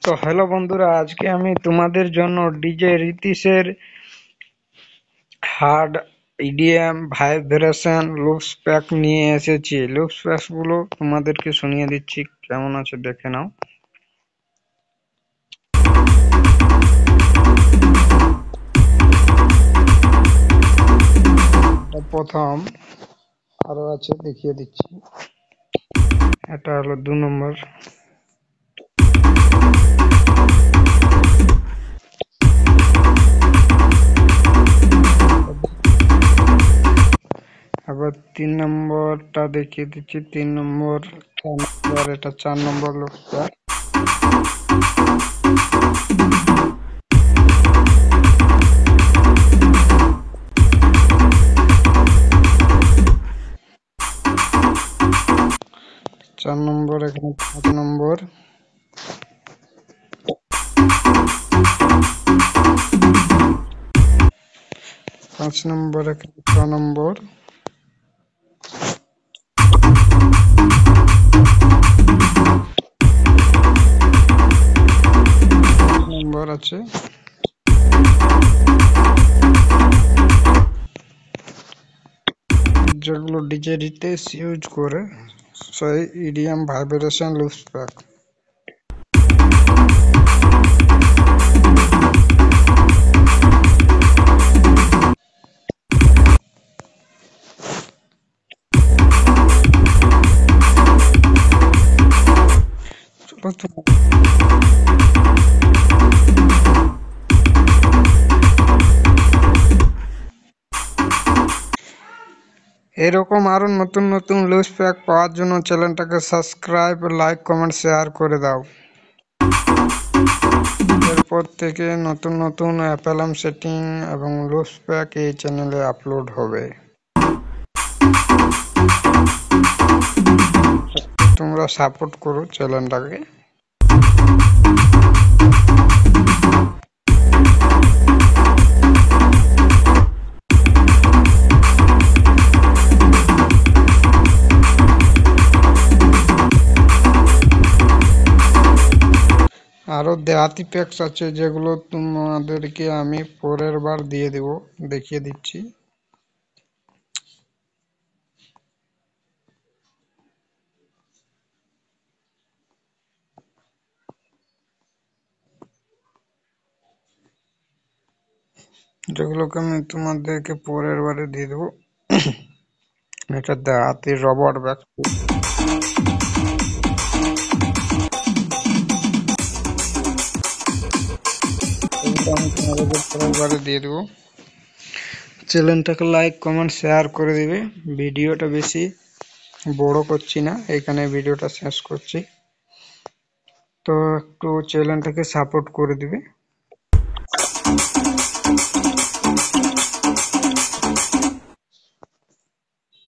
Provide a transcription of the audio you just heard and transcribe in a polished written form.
তো হ্যালো বন্ধুরা, আজকে আমি তোমাদের জন্য ডিজে রিতিশের hard EDM vibration loops pack নিয়ে এসেছি। লুপস প্যাক গুলো তোমাদেরকে শুনিয়ে দিচ্ছি, কেমন আছে দেখে নাও। প্রথম আরো আছে, দেখিয়ে দিচ্ছি। এটা হলো 2 নম্বর। আবার 3 নম্বরটা দেখিয়ে দিচ্ছি। 3 নম্বর, 4 নম্বর, এটা 4 নম্বর লুপস প্যাক। চার নম্বর, এখানে 5 নম্বর, 5 নম্বর, এখানে 6 নম্বর, 8 নম্বর আছে, যেগুলো ডিজে রিতেশ ইউজ করে, সেই ইডিএম ভাইব্রেশন লুপস প্যাক। এরকম আরো নতুন নতুন লুপস প্যাক পাওয়ার জন্য চ্যানেলটাকে সাবস্ক্রাইব, লাইক, কমেন্ট, শেয়ার করে দাও। এরপর থেকে নতুন নতুন অ্যাপেলাম সেটিং এবং লুপস প্যাক এই চ্যানেলে আপলোড হবে। তোমরা সাপোর্ট করো চ্যানেলটাকে। আরো দেহাতি প্যাকস আছে, যেগুলো তোমাদেরকে আমি পরের বার দিয়ে দেব, দেখিয়ে দিচ্ছি। যেগুলোকে আমি তোমাদেরকে পরের বারে দিয়ে দেবো। এটা দেহাতি রবার ব্যাগ, আমি তোমাদেরকে পরের বারে দিয়ে দেবো। চ্যানেলটাকে লাইক, কমেন্ট, শেয়ার করে দিবে। ভিডিওটা বেশি বড় করছি না, এখানে ভিডিওটা শেষ করছি। তো একটু চ্যানেলটাকে সাপোর্ট করে দিবে।